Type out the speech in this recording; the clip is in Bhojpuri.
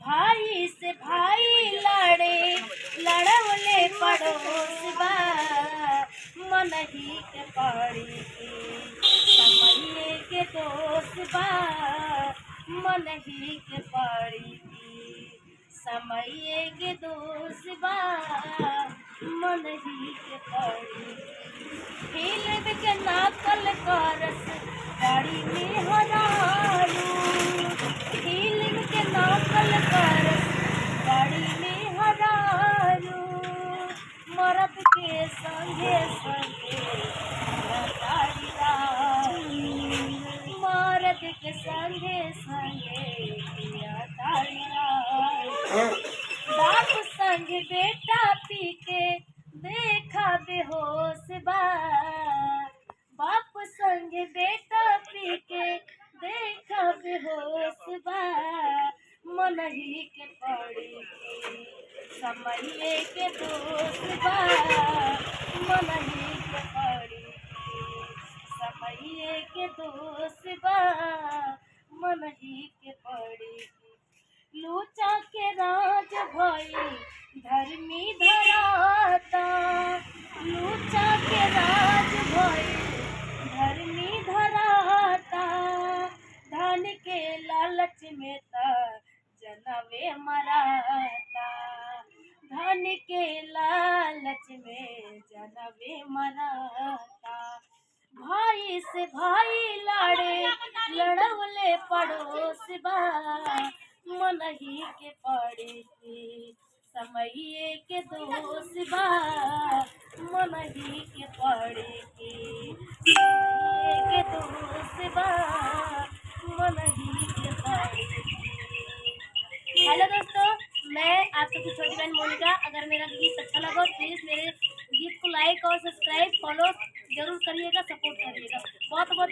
भाई से भाई लड़े लड़वले पड़ोस बा मन ही के पड़ी समये के दोस्त बा मन ही के पड़ी समय के दोस्त बा मन ही के पड़ी फिल्म के नकल करस गाड़ी में हरारू फिल्म के नकल करस गाड़ी में हरारू मर्द के संगे संगे गाड़ी मर्द के संगे संगे गाड़ी बाप संग बेटा पी के देखा बेहोश बा बाप संग बेटा पी के देखा बेहोश बा मन ही के पड़ी समय के दोस्त बा मन ही के पड़ी समय के दोस्त बा मन ही के पड़ी लूचा के राज भई धर्मी धराता लूचा के राज भई धर्मी धराता धन के लालच में ता जनवे मराता धन के लालच में जनवे मराता भाई से भाई लड़े लड़वले पड़ोस बा मन ही के पड़ी समय के दोस्त बा मन ही के पड़ी के दोस्त बा मन ही के पड़ी। हेलो दोस्तों, मैं आप सबकी छोटी बहन मोनिका। अगर मेरा गीत अच्छा लगा तो प्लीज़ मेरे गीत को लाइक और सब्सक्राइब फॉलो जरूर करिएगा, सपोर्ट करिएगा। बहुत बहुत